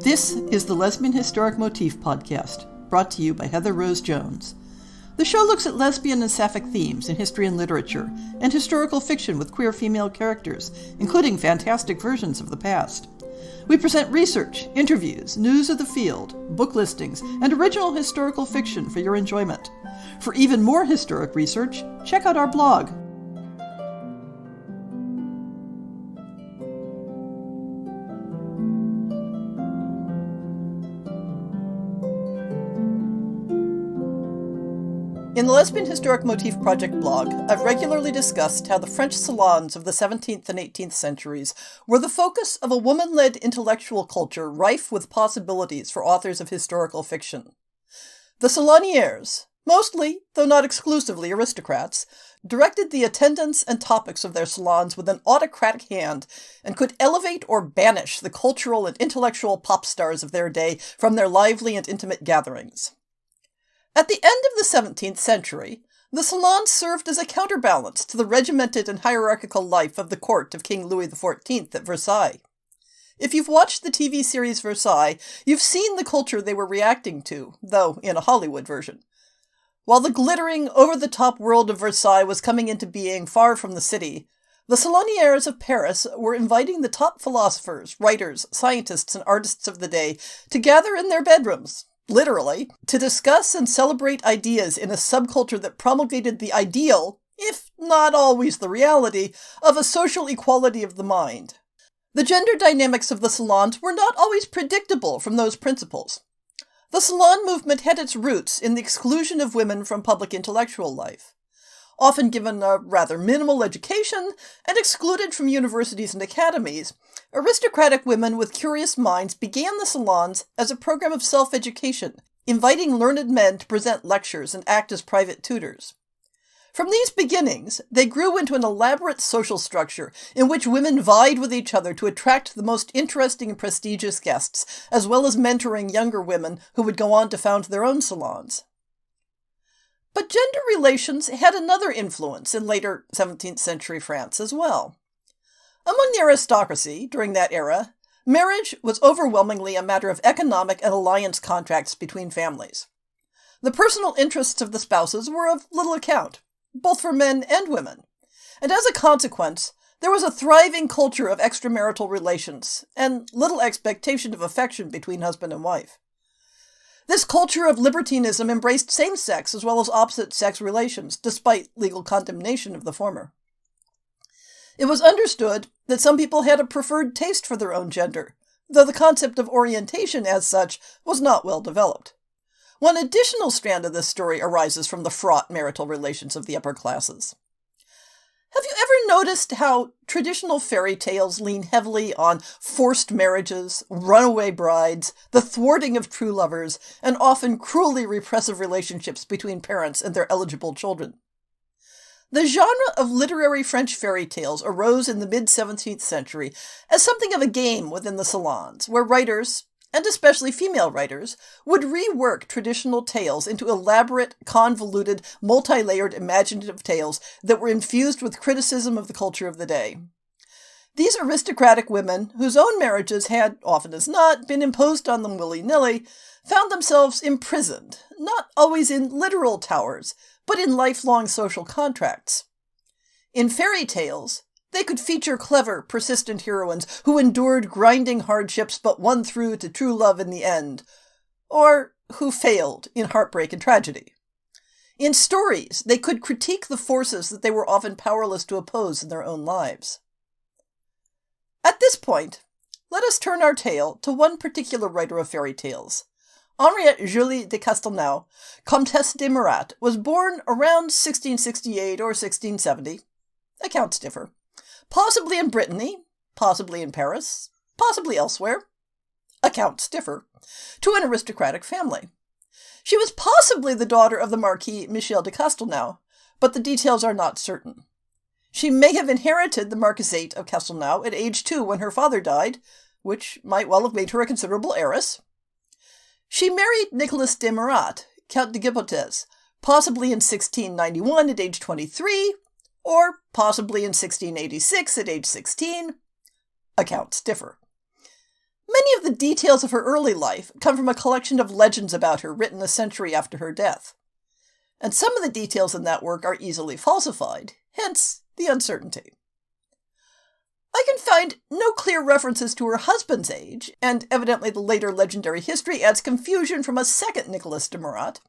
This is the Lesbian Historic Motif Podcast, brought to you by Heather Rose Jones. The show looks at lesbian and sapphic themes in history and literature, and historical fiction with queer female characters, including fantastic versions of the past. We present research, interviews, news of the field, book listings, and original historical fiction for your enjoyment. For even more historic research, check out our blog. In the Lesbian Historic Motif Project blog, I've regularly discussed how the French salons of the 17th and 18th centuries were the focus of a woman-led intellectual culture rife with possibilities for authors of historical fiction. The salonières, mostly, though not exclusively, aristocrats, directed the attendance and topics of their salons with an autocratic hand and could elevate or banish the cultural and intellectual pop stars of their day from their lively and intimate gatherings. At the end of the 17th century, the salons served as a counterbalance to the regimented and hierarchical life of the court of King Louis XIV at Versailles. If you've watched the TV series Versailles, you've seen the culture they were reacting to, though in a Hollywood version. While the glittering, over-the-top world of Versailles was coming into being far from the city, the salonières of Paris were inviting the top philosophers, writers, scientists, and artists of the day to gather in their bedrooms, literally, to discuss and celebrate ideas in a subculture that promulgated the ideal, if not always the reality, of a social equality of the mind. The gender dynamics of the salons were not always predictable from those principles. The salon movement had its roots in the exclusion of women from public intellectual life. Often given a rather minimal education and excluded from universities and academies, aristocratic women with curious minds began the salons as a program of self-education, inviting learned men to present lectures and act as private tutors. From these beginnings, they grew into an elaborate social structure in which women vied with each other to attract the most interesting and prestigious guests, as well as mentoring younger women who would go on to found their own salons. But gender relations had another influence in later 17th century France as well. Among the aristocracy during that era, marriage was overwhelmingly a matter of economic and alliance contracts between families. The personal interests of the spouses were of little account, both for men and women, and as a consequence, there was a thriving culture of extramarital relations and little expectation of affection between husband and wife. This culture of libertinism embraced same-sex as well as opposite-sex relations, despite legal condemnation of the former. It was understood that some people had a preferred taste for their own gender, though the concept of orientation as such was not well developed. One additional strand of this story arises from the fraught marital relations of the upper classes. Have you ever noticed how traditional fairy tales lean heavily on forced marriages, runaway brides, the thwarting of true lovers, and often cruelly repressive relationships between parents and their eligible children? The genre of literary French fairy tales arose in the mid-17th century as something of a game within the salons, where writers, and especially female writers, would rework traditional tales into elaborate, convoluted, multi-layered imaginative tales that were infused with criticism of the culture of the day. These aristocratic women, whose own marriages had, often as not, been imposed on them willy-nilly, found themselves imprisoned, not always in literal towers, but in lifelong social contracts. In fairy tales, they could feature clever, persistent heroines who endured grinding hardships but won through to true love in the end, or who failed in heartbreak and tragedy. In stories, they could critique the forces that they were often powerless to oppose in their own lives. At this point, let us turn our tale to one particular writer of fairy tales. Henriette Julie de Castelnau, Comtesse de Murat, was born around 1668 or 1670. Accounts differ. Possibly in Brittany, possibly in Paris, possibly elsewhere. Accounts differ. To an aristocratic family. She was possibly the daughter of the Marquis Michel de Castelnau, but the details are not certain. She may have inherited the Marquisate of Castelnau at age 2 when her father died, which might well have made her a considerable heiress. She married Nicolas de Murat, Count de Guipotez, possibly in 1691 at age 23, or possibly in 1686 at age 16. Accounts differ. Many Many of the details of her early life come from a collection of legends about her written a century after her death. And some of the details in that work are easily falsified, hence the uncertainty. I can find no clear references to her husband's age, and evidently the later legendary history adds confusion from a second Nicholas de Murat.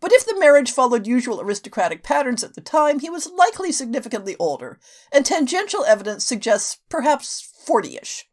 But if the marriage followed usual aristocratic patterns at the time, he was likely significantly older, and tangential evidence suggests perhaps 40-ish.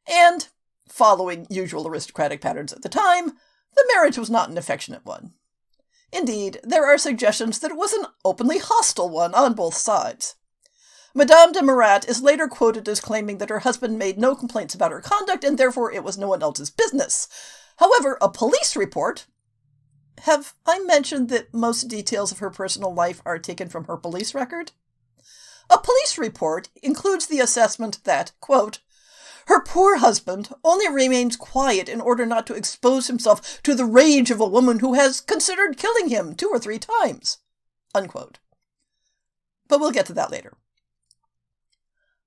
And, following usual aristocratic patterns at the time, the marriage was not an affectionate one. Indeed, there are suggestions that it was an openly hostile one on both sides. Madame de Murat is later quoted as claiming that her husband made no complaints about her conduct and therefore it was no one else's business. However, a police report... Have I mentioned that most details of her personal life are taken from her police record? A police report includes the assessment that, quote, her poor husband only remains quiet in order not to expose himself to the rage of a woman who has considered killing him 2 or 3 times, unquote. But we'll get to that later.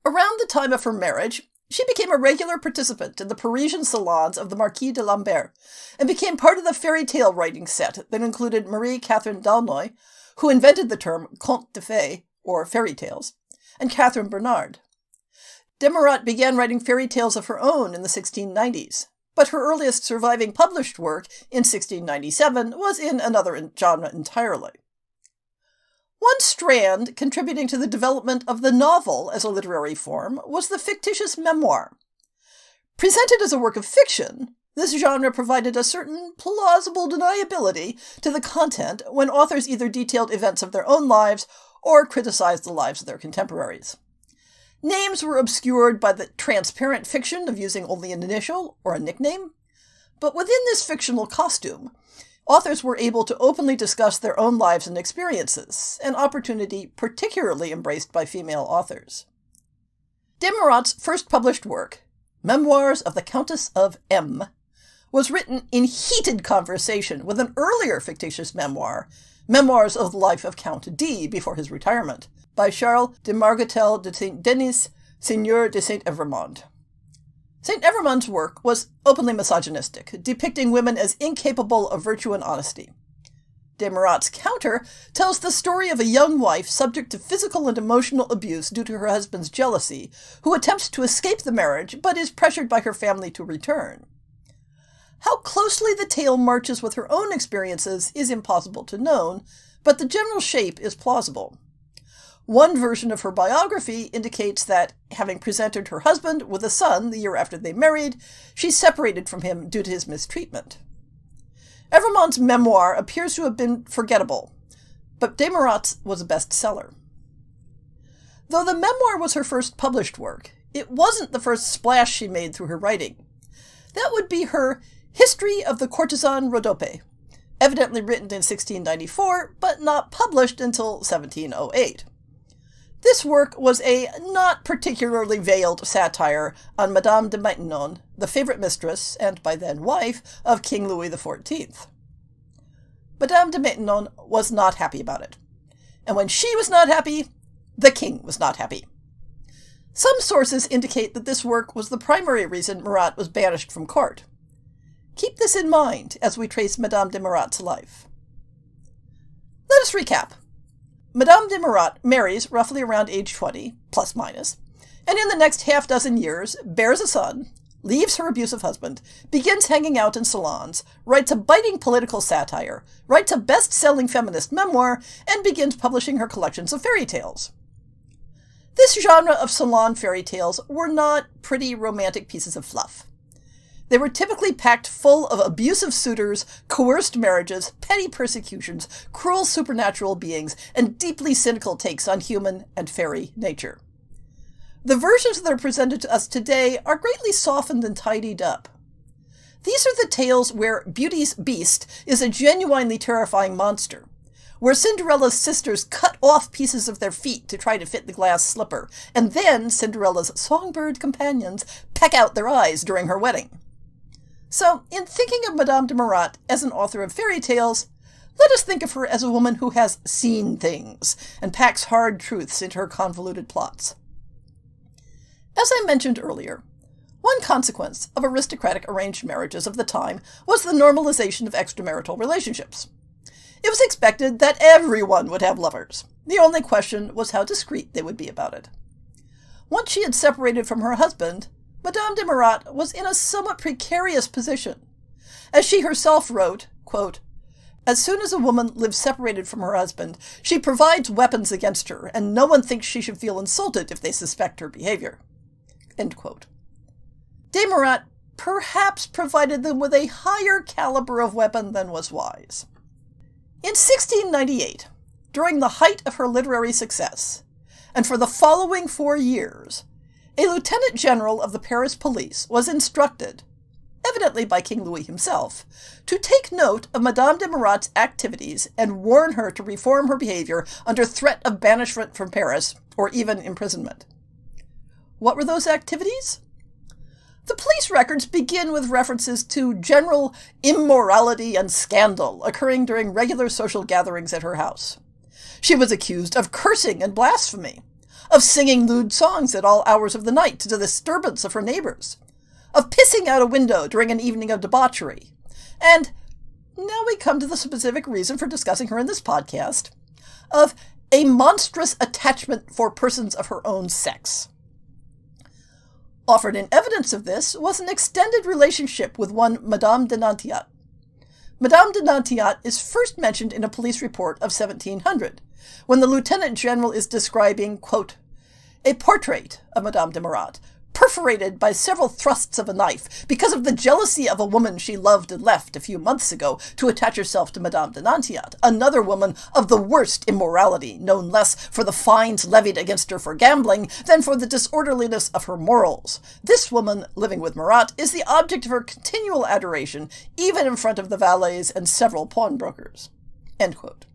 Around the time of her marriage, she became a regular participant in the Parisian salons of the Marquis de Lambert, and became part of the fairy tale writing set that included Marie-Catherine d'Aulnoy, who invented the term contes de fées, or fairy tales, and Catherine Bernard. De Murat began writing fairy tales of her own in the 1690s, but her earliest surviving published work in 1697 was in another genre entirely. One strand contributing to the development of the novel as a literary form was the fictitious memoir. Presented as a work of fiction, this genre provided a certain plausible deniability to the content when authors either detailed events of their own lives or criticized the lives of their contemporaries. Names were obscured by the transparent fiction of using only an initial or a nickname, but within this fictional costume, authors were able to openly discuss their own lives and experiences, an opportunity particularly embraced by female authors. De Murat's first published work, Memoirs of the Countess of M., was written in heated conversation with an earlier fictitious memoir, Memoirs of the Life of Count D before his retirement, by Charles de Margatel de Saint-Denis, Seigneur de Saint-Evremond. St. Evremond's work was openly misogynistic, depicting women as incapable of virtue and honesty. De Murat's counter tells the story of a young wife subject to physical and emotional abuse due to her husband's jealousy, who attempts to escape the marriage but is pressured by her family to return. How closely the tale marches with her own experiences is impossible to know, but the general shape is plausible. One version of her biography indicates that, having presented her husband with a son the year after they married, she separated from him due to his mistreatment. Evremond's memoir appears to have been forgettable, but de Murat's was a bestseller. Though the memoir was her first published work, it wasn't the first splash she made through her writing. That would be her History of the Courtesan Rodope, evidently written in 1694, but not published until 1708. This work was a not particularly veiled satire on Madame de Maintenon, the favorite mistress, and by then wife, of King Louis XIV. Madame de Maintenon was not happy about it. And when she was not happy, the king was not happy. Some sources indicate that this work was the primary reason Murat was banished from court. Keep this in mind as we trace Madame de Murat's life. Let us recap. Madame de Murat marries roughly around age 20, plus minus, and in the next half-dozen years bears a son, leaves her abusive husband, begins hanging out in salons, writes a biting political satire, writes a best-selling feminist memoir, and begins publishing her collections of fairy tales. This genre of salon fairy tales were not pretty romantic pieces of fluff. They were typically packed full of abusive suitors, coerced marriages, petty persecutions, cruel supernatural beings, and deeply cynical takes on human and fairy nature. The versions that are presented to us today are greatly softened and tidied up. These are the tales where Beauty's beast is a genuinely terrifying monster, where Cinderella's sisters cut off pieces of their feet to try to fit the glass slipper, and then Cinderella's songbird companions peck out their eyes during her wedding. So, in thinking of Madame de Murat as an author of fairy tales, let us think of her as a woman who has seen things and packs hard truths into her convoluted plots. As I mentioned earlier, One consequence of aristocratic arranged marriages of the time was the normalization of extramarital relationships. It was expected that everyone would have lovers. The only question was how discreet they would be about it. Once she had separated from her husband, Madame de Murat was in a somewhat precarious position. As she herself wrote, quote, "As soon as a woman lives separated from her husband, she provides weapons against her, and no one thinks she should feel insulted if they suspect her behavior." End quote. De Murat perhaps provided them with a higher caliber of weapon than was wise. In 1698, during the height of her literary success, and for the following 4 years, a lieutenant general of the Paris police was instructed, evidently by King Louis himself, to take note of Madame de Murat's activities and warn her to reform her behavior under threat of banishment from Paris or even imprisonment. What were those activities? The police records begin with references to general immorality and scandal occurring during regular social gatherings at her house. She was accused of cursing and blasphemy, of singing lewd songs at all hours of the night to the disturbance of her neighbors, of pissing out a window during an evening of debauchery, and, now we come to the specific reason for discussing her in this podcast, of a monstrous attachment for persons of her own sex. Offered in evidence of this was an extended relationship with one Madame de Nantiat. Madame de Nantiat is first mentioned in a police report of 1700, when the lieutenant general is describing, quote, "a portrait of Madame de Murat, perforated by several thrusts of a knife, because of the jealousy of a woman she loved and left a few months ago to attach herself to Madame de Nantiat, another woman of the worst immorality, known less for the fines levied against her for gambling than for the disorderliness of her morals. This woman, living with Murat, is the object of her continual adoration, even in front of the valets and several pawnbrokers." End quote.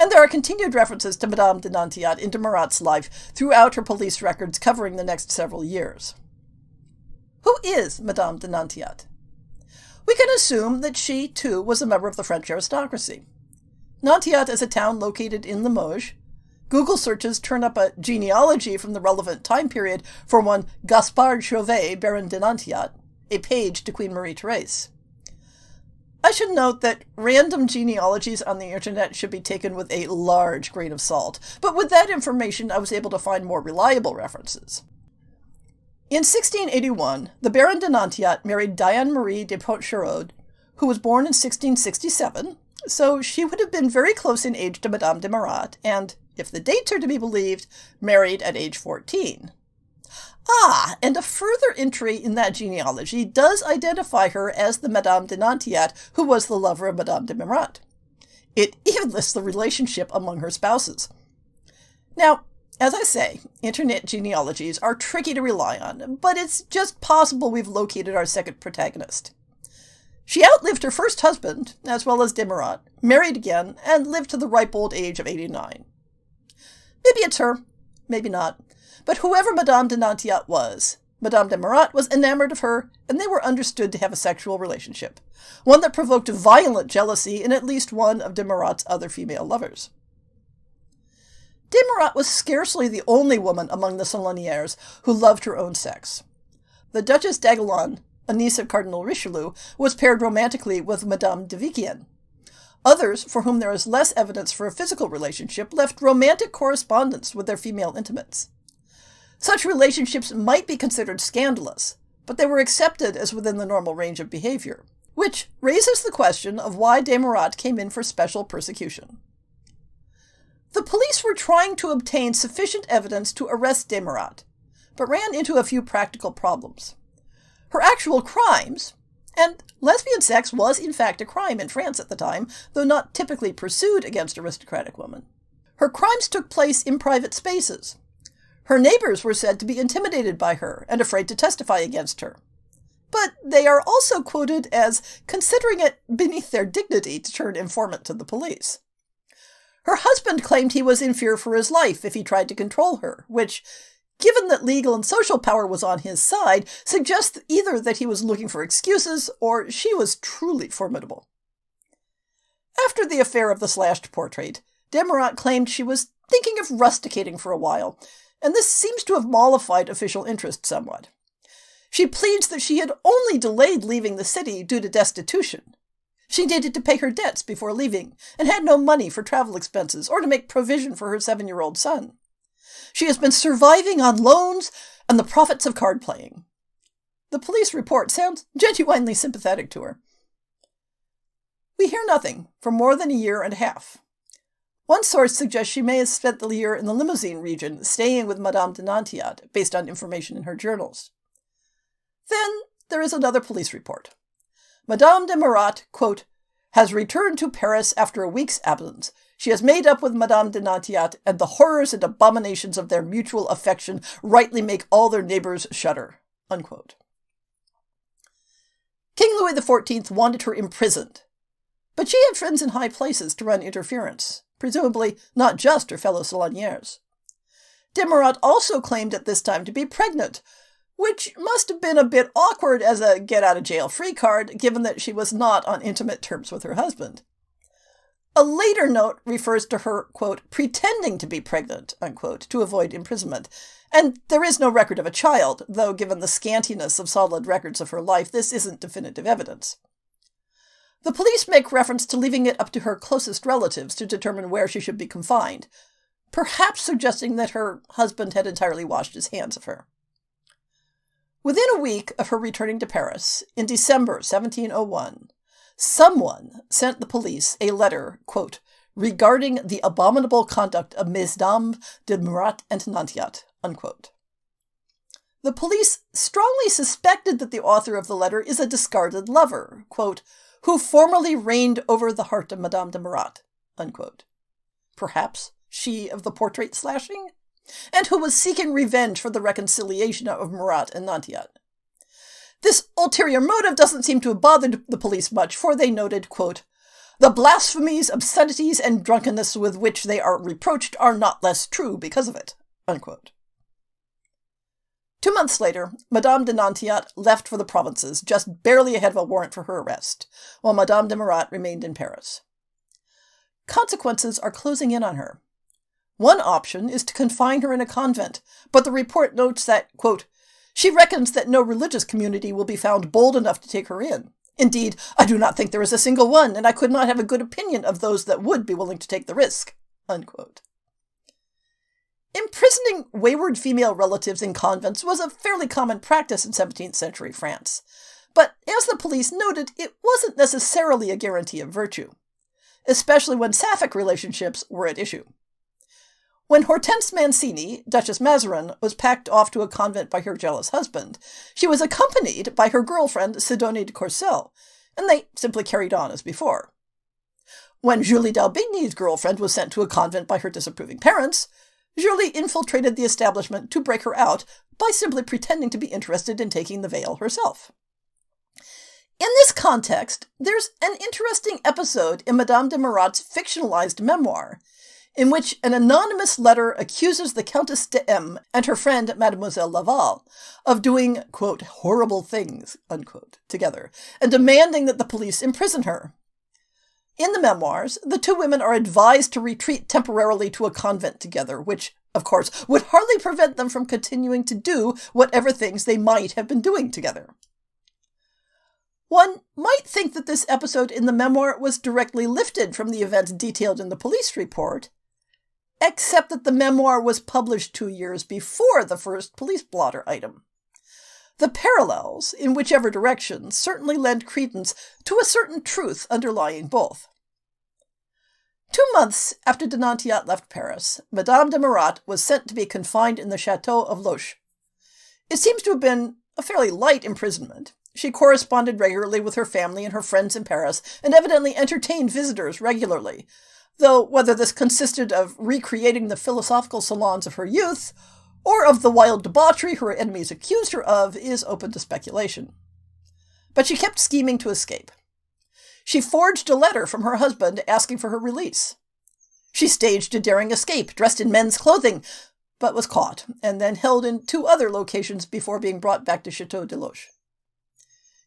And there are continued references to Madame de Nantiat into Murat's life throughout her police records covering the next several years. Who is Madame de Nantiat? We can assume that she, too, was a member of the French aristocracy. Nantiat is a town located in Limoges. Google searches turn up a genealogy from the relevant time period for one Gaspard Chauvet, Baron de Nantiat, a page to Queen Marie-Thérèse. I should note that random genealogies on the internet should be taken with a large grain of salt, but with that information I was able to find more reliable references. In 1681, the Baron de Nantiat married Diane Marie de Pontcherraud, who was born in 1667, so she would have been very close in age to Madame de Murat, and, if the dates are to be believed, married at age 14. And a further entry in that genealogy does identify her as the Madame de Nantiat who was the lover of Madame de Murat. It even lists the relationship among her spouses. Now, as I say, internet genealogies are tricky to rely on, but it's just possible we've located our second protagonist. She outlived her first husband, as well as de Murat, married again, and lived to the ripe old age of 89. Maybe it's her, maybe not. But whoever Madame de Nantiat was, Madame de Murat was enamored of her, and they were understood to have a sexual relationship, one that provoked violent jealousy in at least one of de Murat's other female lovers. De Murat was scarcely the only woman among the Salonières who loved her own sex. The Duchess d'Aiguillon, a niece of Cardinal Richelieu, was paired romantically with Madame de Viquienne. Others, for whom there is less evidence for a physical relationship, left romantic correspondence with their female intimates. Such relationships might be considered scandalous, but they were accepted as within the normal range of behavior, which raises the question of why de Murat came in for special persecution. The police were trying to obtain sufficient evidence to arrest de Murat, but ran into a few practical problems. Her actual crimes, and lesbian sex was in fact a crime in France at the time, though not typically pursued against aristocratic women. Her crimes took place in private spaces. Her neighbors were said to be intimidated by her and afraid to testify against her. But they are also quoted as considering it beneath their dignity to turn informant to the police. Her husband claimed he was in fear for his life if he tried to control her, which, given that legal and social power was on his side, suggests either that he was looking for excuses or she was truly formidable. After the affair of the slashed portrait, de Murat claimed she was thinking of rusticating for a while, and this seems to have mollified official interest somewhat. She pleads that she had only delayed leaving the city due to destitution. She needed to pay her debts before leaving, and had no money for travel expenses or to make provision for her 7-year-old son. She has been surviving on loans and the profits of card playing. The police report sounds genuinely sympathetic to her. We hear nothing for more than a year and a half. One source suggests she may have spent the year in the Limousin region, staying with Madame de Nantiat, based on information in her journals. Then there is another police report. Madame de Murat, quote, has returned to Paris after a week's absence. She has made up with Madame de Nantiat, and the horrors and abominations of their mutual affection rightly make all their neighbors shudder. Unquote. King Louis XIV wanted her imprisoned, but she had friends in high places to run interference, presumably not just her fellow Saloniers. De Murat also claimed at this time to be pregnant, which must have been a bit awkward as a get-out-of-jail-free card, given that she was not on intimate terms with her husband. A later note refers to her, quote, pretending to be pregnant, unquote, to avoid imprisonment, and there is no record of a child, though given the scantiness of solid records of her life, this isn't definitive evidence. The police make reference to leaving it up to her closest relatives to determine where she should be confined, perhaps suggesting that her husband had entirely washed his hands of her. Within a week of her returning to Paris, in December 1701, someone sent the police a letter, quote, regarding the abominable conduct of Mesdames de Murat and Nantiat, unquote. The police strongly suspected that the author of the letter is a discarded lover, quote, who formerly reigned over the heart of Madame de Murat, unquote. Perhaps she of the portrait slashing? And who was seeking revenge for the reconciliation of Murat and Nantiat. This ulterior motive doesn't seem to have bothered the police much, for they noted, quote, the blasphemies, obscenities, and drunkenness with which they are reproached are not less true because of it, unquote. 2 months later, Madame de Nantiat left for the provinces, just barely ahead of a warrant for her arrest, while Madame de Murat remained in Paris. Consequences are closing in on her. One option is to confine her in a convent, but the report notes that, quote, she reckons that no religious community will be found bold enough to take her in. Indeed, I do not think there is a single one, and I could not have a good opinion of those that would be willing to take the risk, unquote. Imprisoning wayward female relatives in convents was a fairly common practice in 17th century France, but as the police noted, it wasn't necessarily a guarantee of virtue, especially when sapphic relationships were at issue. When Hortense Mancini, Duchess Mazarin, was packed off to a convent by her jealous husband, she was accompanied by her girlfriend Sidonie de Courcelles, and they simply carried on as before. When Julie d'Aubigny's girlfriend was sent to a convent by her disapproving parents, Julie infiltrated the establishment to break her out by simply pretending to be interested in taking the veil herself. In this context, there's an interesting episode in Madame de Murat's fictionalized memoir, in which an anonymous letter accuses the Countess de M and her friend Mademoiselle Laval of doing, quote, horrible things, unquote, together, and demanding that the police imprison her. In the memoirs, the two women are advised to retreat temporarily to a convent together, which, of course, would hardly prevent them from continuing to do whatever things they might have been doing together. One might think that this episode in the memoir was directly lifted from the events detailed in the police report, except that the memoir was published 2 years before the first police blotter item. The parallels, in whichever direction, certainly lend credence to a certain truth underlying both. 2 months after de Nantiat left Paris, Madame de Murat was sent to be confined in the Château of Loches. It seems to have been a fairly light imprisonment. She corresponded regularly with her family and her friends in Paris, and evidently entertained visitors regularly, though whether this consisted of recreating the philosophical salons of her youth, or of the wild debauchery her enemies accused her of, is open to speculation. But she kept scheming to escape. She forged a letter from her husband asking for her release. She staged a daring escape, dressed in men's clothing, but was caught, and then held in 2 other locations before being brought back to Château de Loches.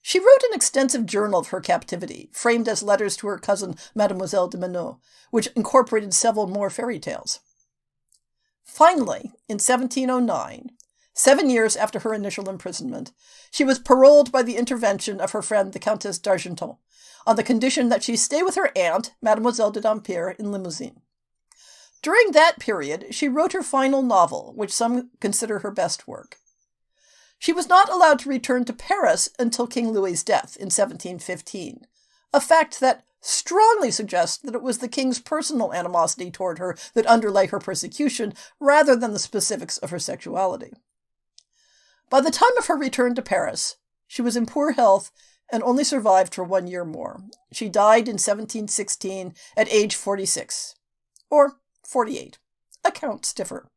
She wrote an extensive journal of her captivity, framed as letters to her cousin Mademoiselle de Menot, which incorporated several more fairy tales. Finally, in 1709, 7 years after her initial imprisonment, she was paroled by the intervention of her friend the Countess d'Argenton, on the condition that she stay with her aunt, Mademoiselle de Dampierre, in Limousin. During that period, she wrote her final novel, which some consider her best work. She was not allowed to return to Paris until King Louis's death in 1715, a fact that strongly suggests that it was the king's personal animosity toward her that underlay her persecution, rather than the specifics of her sexuality. By the time of her return to Paris, she was in poor health and only survived for 1 year more. She died in 1716 at age 46, or 48. Accounts differ.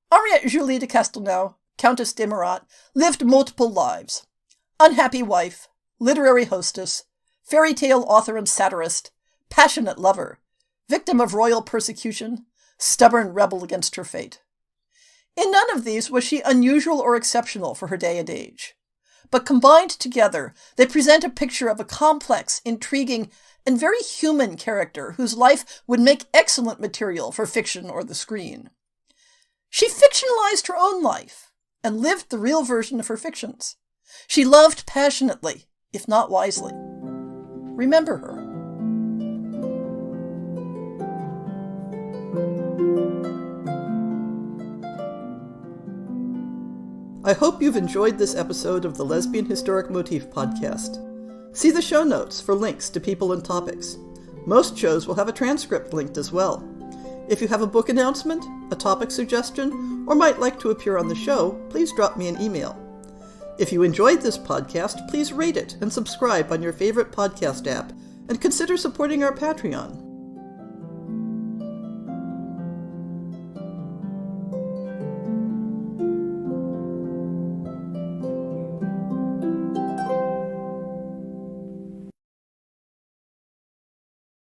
Henriette Julie de Castelnau, Countess de Murat, lived multiple lives. Unhappy wife, literary hostess, fairy tale author and satirist, passionate lover, victim of royal persecution, stubborn rebel against her fate. In none of these was she unusual or exceptional for her day and age. But combined together, they present a picture of a complex, intriguing, and very human character whose life would make excellent material for fiction or the screen. She fictionalized her own life and lived the real version of her fictions. She loved passionately, if not wisely. Remember her. I hope you've enjoyed this episode of the Lesbian Historic Motif Podcast. See the show notes for links to people and topics. Most shows will have a transcript linked as well. If you have a book announcement, a topic suggestion, or might like to appear on the show, please drop me an email. If you enjoyed this podcast, please rate it and subscribe on your favorite podcast app, and consider supporting our Patreon.